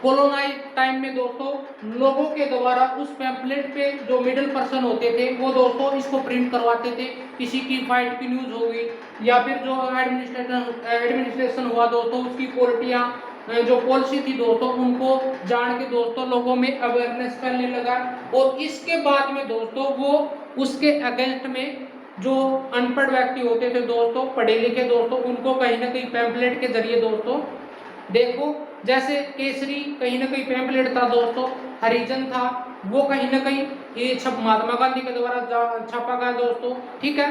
कोलोनाइज टाइम में दोस्तों, लोगों के द्वारा उस पैम्पलेट पे जो मिडिल पर्सन होते थे वो दोस्तों इसको प्रिंट करवाते थे, किसी की फाइट की न्यूज हो गई या फिर जो एडमिनिस्ट्रेशन हुआ दोस्तों, उसकी क्वालिटियाँ जो पॉलिसी थी दोस्तों उनको जान के दोस्तों लोगों में अवेयरनेस फैलने लगा, और इसके बाद में दोस्तों वो उसके अगेंस्ट में जो अनपढ़ व्यक्ति होते थे दोस्तों, पढ़े लिखे दोस्तों, उनको कहीं ना कहीं पैम्पलेट के जरिए दोस्तों देखो जैसे केसरी कहीं ना कहीं पैम्पलेट था दोस्तों, हरिजन था, वो कहीं ना कहीं ये महात्मा गांधी के द्वारा छापा गया दोस्तों, ठीक है।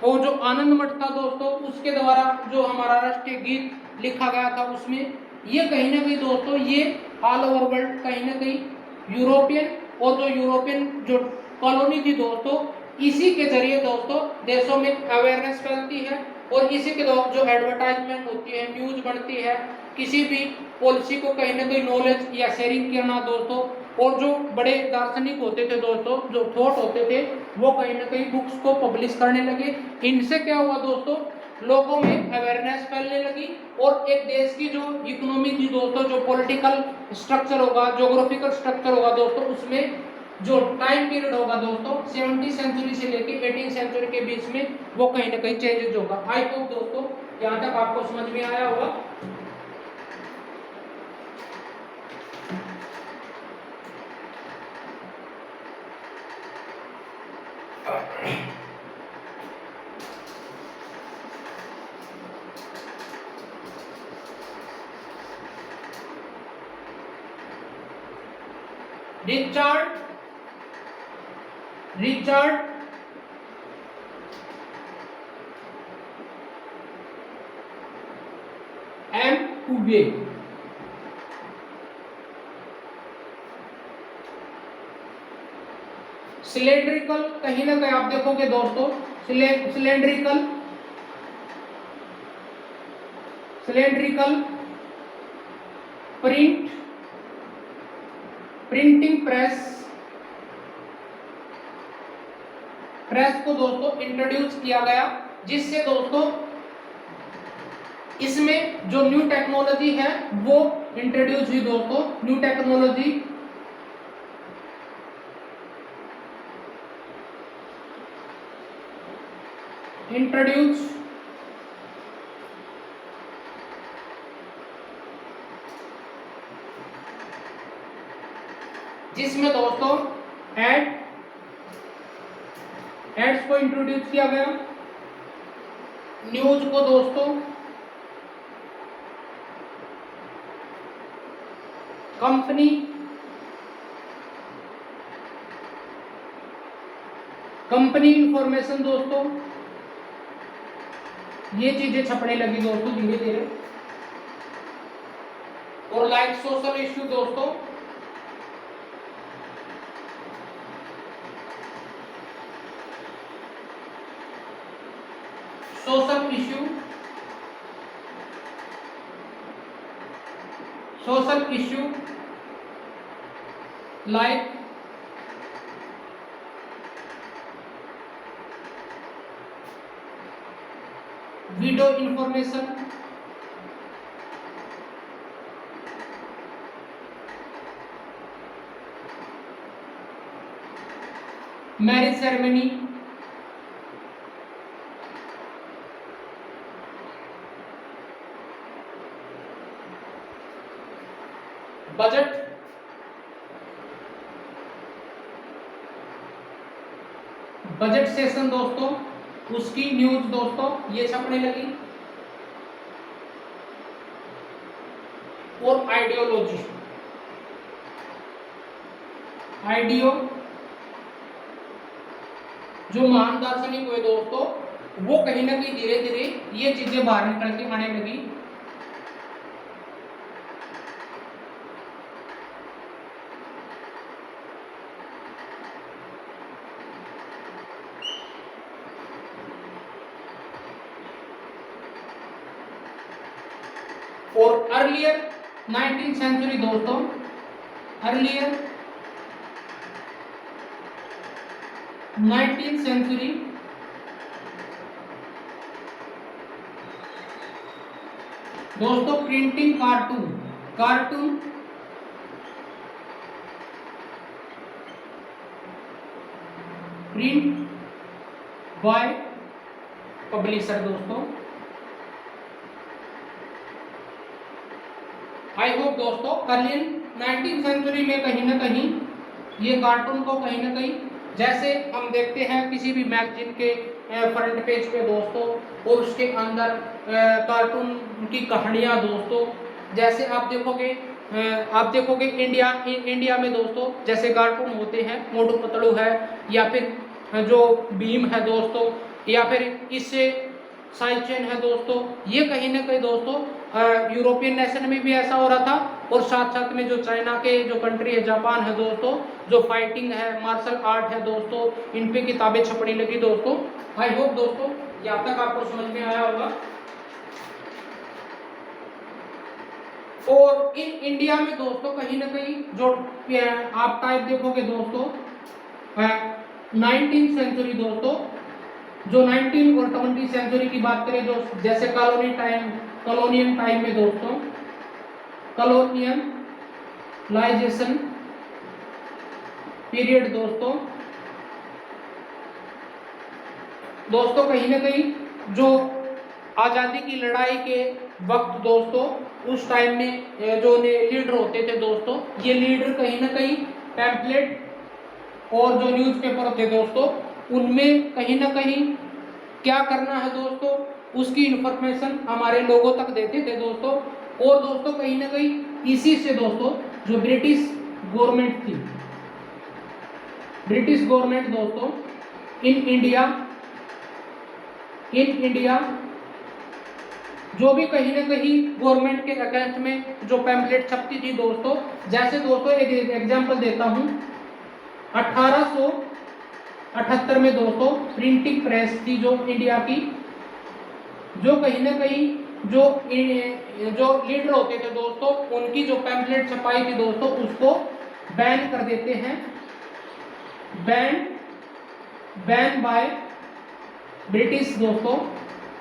और जो आनंद मठ था दोस्तों, उसके द्वारा जो हमारा राष्ट्रीय गीत लिखा गया था उसमें, ये कहीं ना कहीं दोस्तों ये ऑल ओवर वर्ल्ड कहीं ना कहीं यूरोपियन और जो यूरोपियन जो कॉलोनी थी दोस्तों, इसी के जरिए दोस्तों देशों में अवेयरनेस फैलती है और इसी के द्वारा जो एडवर्टाइजमेंट होती है, न्यूज बढ़ती है, किसी भी पॉलिसी को कहीं ना कहीं नॉलेज या शेयरिंग करना दोस्तों। और जो बड़े दार्शनिक होते थे दोस्तों, जो थॉट होते थे, वो कहीं ना कहीं बुक्स को पब्लिश करने लगे। इनसे क्या हुआ दोस्तों, लोगों में अवेयरनेस फैलने लगी और एक देश की जो इकोनॉमी थी दोस्तों, जो पॉलिटिकल स्ट्रक्चर होगा, ज्योग्राफिकल स्ट्रक्चर होगा दोस्तों, उसमें जो टाइम पीरियड होगा दोस्तों 17वीं सेंचुरी से लेकर 18वीं सेंचुरी के बीच में, वो कहीं ना कहीं चेंजेस होगा। आई होप दोस्तों यहाँ तक आपको समझ में आया होगा। रिचर्ड एम कुबे, सिलेंड्रिकल कहीं ना कहीं आप देखोगे दोस्तों, सिलेंड्रिकल प्रिंटिंग प्रेस को दोस्तों इंट्रोड्यूस किया गया, जिससे दोस्तों इसमें जो न्यू टेक्नोलॉजी है वो इंट्रोड्यूस हुई दोस्तों। न्यू टेक्नोलॉजी इंट्रोड्यूस जिसमें दोस्तों एड्स को इंट्रोड्यूस किया गया, न्यूज को दोस्तों कंपनी इंफॉर्मेशन दोस्तों, ये चीजें छपने लगी दोस्तों धीरे धीरे। और लाइक सोशल इश्यू दोस्तों, social issue like video information, marriage ceremony, budget session दोस्तों, उसकी न्यूज दोस्तों ये छपने लगी। और जो महान दार्शनिक हुए दोस्तों, वो कहीं ना कहीं धीरे धीरे ये चीजें बाहर निकल के आने लगी। और अर्लियर 19th सेंचुरी दोस्तों, अर्लियर 19th सेंचुरी दोस्तों, printing cartoon print by publisher दोस्तों। आई होप दोस्तों अर्ली 19th सेंचुरी में कहीं ना कहीं ये कार्टून को कहीं ना कहीं, जैसे हम देखते हैं किसी भी मैगजीन के फ्रंट पेज पे दोस्तों, और उसके अंदर कार्टून की कहानियां दोस्तों, जैसे आप देखोगे इंडिया में दोस्तों जैसे कार्टून होते हैं, मोटू पतलू है, या फिर जो भीम है दोस्तों, या फिर इससे साइड चेन है दोस्तों, ये कहीं ना कहीं दोस्तों यूरोपियन नेशन में भी ऐसा हो रहा था, और साथ साथ में जो चाइना के जो कंट्री है, जापान है दोस्तों, जो फाइटिंग है, मार्शल आर्ट है दोस्तों, इन पे किताबें छपने लगी दोस्तों। आई होप दोस्तों यहाँ तक आपको समझ में आया होगा। और इन इंडिया में दोस्तों कहीं ना कहीं जो आप टाइप देखोगे दोस्तों 19th सेंचुरी दोस्तों, जो 19 और 20 सेंचुरी की बात करें दोस्तों, जैसे कॉलोनियल टाइम में दोस्तों, कॉलोनियलाइजेशन पीरियड दोस्तों कहीं ना कहीं जो आज़ादी की लड़ाई के वक्त दोस्तों, उस टाइम में जो लीडर होते थे दोस्तों, ये लीडर कहीं ना कहीं पैम्पलेट और जो न्यूज़पेपर होते दोस्तों, उनमें कहीं ना कहीं क्या करना है दोस्तों, उसकी इंफॉर्मेशन हमारे लोगों तक देते थे दोस्तों। और दोस्तों कहीं ना कहीं इसी से दोस्तों जो ब्रिटिश गवर्नमेंट दोस्तों इन इंडिया जो भी कहीं ना कहीं गवर्नमेंट के अगेंस्ट में जो पैम्पलेट छपती थी दोस्तों, जैसे दोस्तों एक एग्जांपल देता हूं, 1878 में दोस्तों प्रिंटिंग प्रेस थी जो इंडिया की, जो कहीं ना कहीं जो लीडर होते थे दोस्तों, उनकी जो पैम्पलेट छपाई थी दोस्तों, उसको बैन कर देते हैं, बैन बाय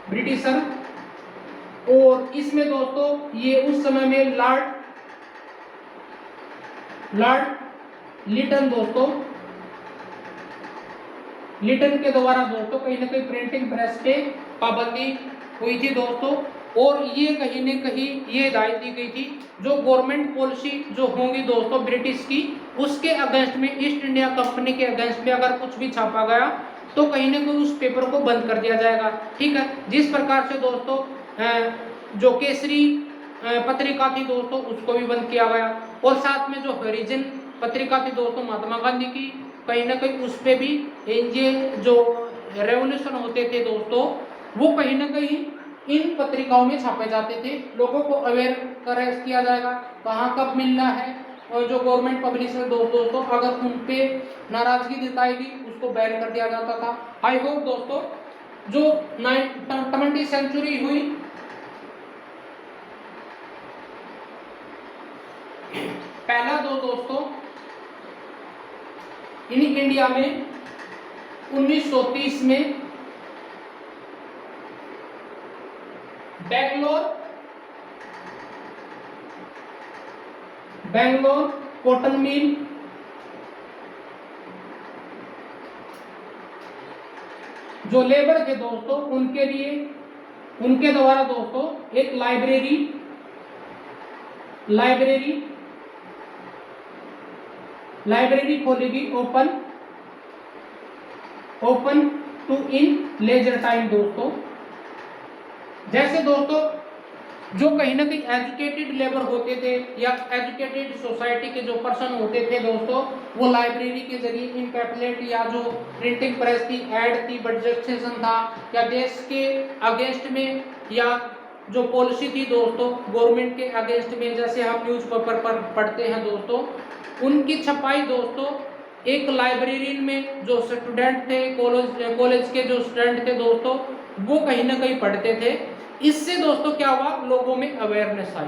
ब्रिटिशर। और इसमें दोस्तों ये उस समय में लॉर्ड लिटन के द्वारा दोस्तों कहीं ना कहीं प्रिंटिंग प्रेस पे पाबंदी हुई थी दोस्तों। और ये कहीं न कहीं ये हिदायत दी गई थी जो गवर्नमेंट पॉलिसी जो होंगी दोस्तों ब्रिटिश की, उसके अगेंस्ट में, ईस्ट इंडिया कंपनी के अगेंस्ट में अगर कुछ भी छापा गया तो कहीं ना कहीं उस पेपर को बंद कर दिया जाएगा। ठीक है, जिस प्रकार से दोस्तों जो केसरी पत्रिका थी दोस्तों, उसको भी बंद किया गया। और साथ में जो हरिजन पत्रिका थी दोस्तों महात्मा गांधी की, कहीं ना कहीं उस पर भी ये जो रेवोल्यूशन होते थे दोस्तों, वो कहीं ना कहीं इन पत्रिकाओं में छापे जाते थे। लोगों को अवेयर किया जाएगा कहाँ कब मिलना है, और जो गवर्नमेंट पब्लिशर दोस्तों अगर उन पे नाराजगी जताएगी उसको बैन कर दिया जाता था। आई होप दोस्तों जो 20th सेंचुरी हुई, पहला दोस्तों इन इंडिया में 1930 में बेंगलोर कॉटन मिल जो लेबर थे दोस्तों, उनके द्वारा दोस्तों एक लाइब्रेरी खोलेगी open to in leisure time दोस्तों। जैसे दोस्तों जो कहीं ना कहीं एजुकेटेड लेबर होते थे या एजुकेटेड सोसाइटी के जो पर्सन होते थे दोस्तों, वो लाइब्रेरी के जरिए इन पैम्पलेट या जो प्रिंटिंग प्रेस थी, एड थी, बजट सेशन था, या देश के अगेंस्ट में या जो पॉलिसी थी दोस्तों गवर्नमेंट के अगेंस्ट में, जैसे हम न्यूज़पेपर पर पढ़ते हैं दोस्तों, उनकी छपाई दोस्तों एक लाइब्रेरियन में जो स्टूडेंट थे, कॉलेज के जो स्टूडेंट थे दोस्तों, वो कहीं ना कहीं पढ़ते थे। इससे दोस्तों क्या हुआ, लोगों में अवेयरनेस आई,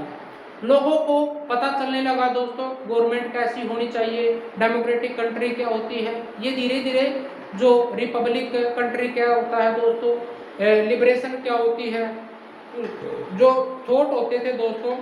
लोगों को पता चलने लगा दोस्तों गवर्नमेंट कैसी होनी चाहिए, डेमोक्रेटिक कंट्री क्या होती है। ये धीरे धीरे जो रिपब्लिक कंट्री क्या होता है दोस्तों, लिबरेशन क्या होती है, जो थॉट होते थे दोस्तों,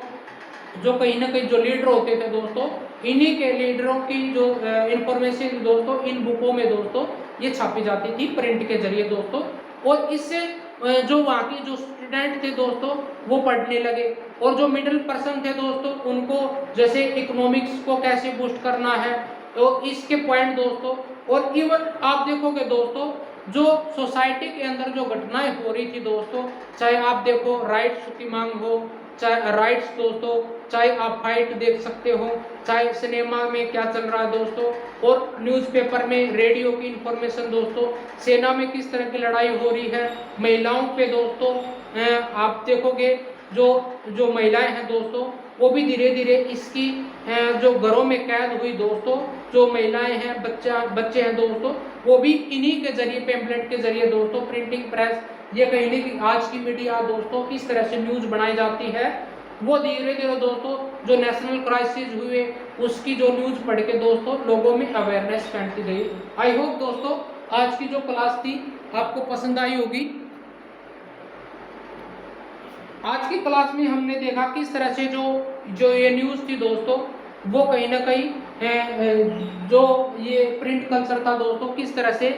जो कहीं ना कहीं जो लीडर होते थे दोस्तों, इन्हीं के लीडरों की जो इंफॉर्मेशन दोस्तों इन बुकों में दोस्तों ये छापी जाती थी प्रिंट के जरिए दोस्तों। और इससे जो वहाँ के जो स्टूडेंट थे दोस्तों वो पढ़ने लगे, और जो मिडिल पर्सन थे दोस्तों उनको जैसे इकोनॉमिक्स को कैसे बूस्ट करना है, तो इसके पॉइंट दोस्तों। और इवन आप देखोगे दोस्तों जो सोसाइटी के अंदर जो घटनाएं हो रही थी दोस्तों, चाहे आप देखो राइट्स की मांग हो, चाहे राइट्स दोस्तों, चाहे आप फाइट देख सकते हो, चाहे सिनेमा में क्या चल रहा है दोस्तों, और न्यूज़पेपर में, रेडियो की इंफॉर्मेशन दोस्तों, सेना में किस तरह की लड़ाई हो रही है, महिलाओं पे दोस्तों आप देखोगे जो महिलाएं हैं दोस्तों वो भी धीरे धीरे इसकी जो घरों में कैद हुई दोस्तों, जो महिलाएं हैं, बच्चे हैं दोस्तों, वो भी इन्हीं के जरिए, पेम्पलेट के जरिए दोस्तों, प्रिंटिंग प्रेस, ये कहीं नहीं कि आज की मीडिया दोस्तों किस तरह से न्यूज बनाई जाती है, वो धीरे धीरे दोस्तों जो नेशनल क्राइसिस हुए उसकी जो न्यूज पढ़ के दोस्तों लोगों में अवेयरनेस फैलती गई। आई होप दोस्तों आज की जो क्लास थी आपको पसंद आई होगी। आज की क्लास में हमने देखा किस तरह से जो ये न्यूज़ थी दोस्तों वो कहीं ना कहीं जो ये प्रिंट कल्चर था दोस्तों किस तरह से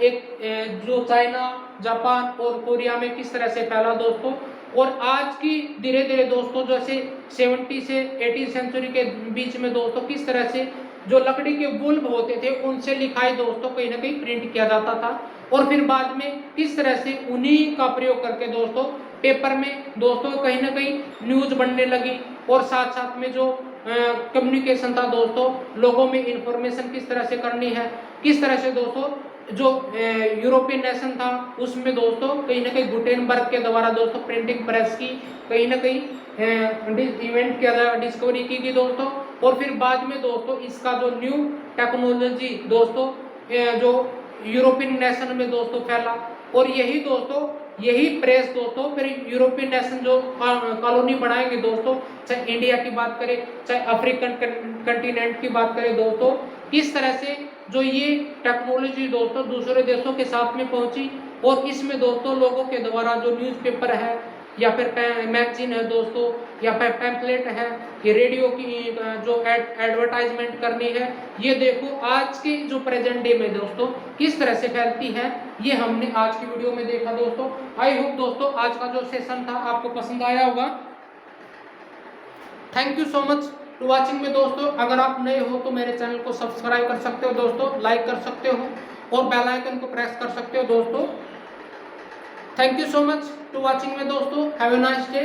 एक जो चाइना, जापान और कोरिया में किस तरह से फैला दोस्तों, और आज की धीरे धीरे दोस्तों जैसे 70 से 80 सेंचुरी के बीच में दोस्तों किस तरह से जो लकड़ी के बुल्ब होते थे उनसे लिखाई दोस्तों कहीं ना कहीं प्रिंट किया जाता था, और फिर बाद में किस तरह से उन्हीं का प्रयोग करके दोस्तों पेपर में दोस्तों कहीं ना कहीं न्यूज बनने लगी, और साथ साथ में जो कम्युनिकेशन था दोस्तों, लोगों में इंफॉर्मेशन किस तरह से करनी है, किस तरह से दोस्तों जो यूरोपियन नेशन था उसमें दोस्तों कहीं ना कहीं गुटेनबर्ग के द्वारा दोस्तों प्रिंटिंग प्रेस की कहीं ना कहीं इन्वेंट किया गया, डिस्कवरी की गई दोस्तों, और फिर बाद में दोस्तों इसका जो न्यू टेक्नोलॉजी दोस्तों जो यूरोपियन नेशन में दोस्तों फैला, और यही प्रेस दोस्तों फिर यूरोपियन नेशन जो कॉलोनी बनाएंगे दोस्तों, चाहे इंडिया की बात करें, चाहे अफ्रीकन कंटिनेंट की बात करें दोस्तों, किस तरह से जो ये टेक्नोलॉजी दोस्तों दूसरे देशों के साथ में पहुंची, और इसमें दोस्तों लोगों के द्वारा जो न्यूज़पेपर है या फिर मैगजीन है दोस्तों, या फिर पैम्पलेट है, ये रेडियो की जो एडवर्टाइजमेंट करनी है, ये देखो आज के जो प्रेजेंट डे में दोस्तों किस तरह से फैलती है, ये हमने आज की वीडियो में देखा दोस्तों। आई होप दोस्तों आज का जो सेशन था आपको पसंद आया होगा। Thank you so much to watching में दोस्तों। अगर आप नए हो तो मेरे चैनल को सब्सक्राइब कर सकते हो दोस्तों, लाइक कर सकते हो और बेल आइकन को प्रेस कर सकते हो दोस्तों। Thank you so much to watching में दोस्तों। Have a nice day.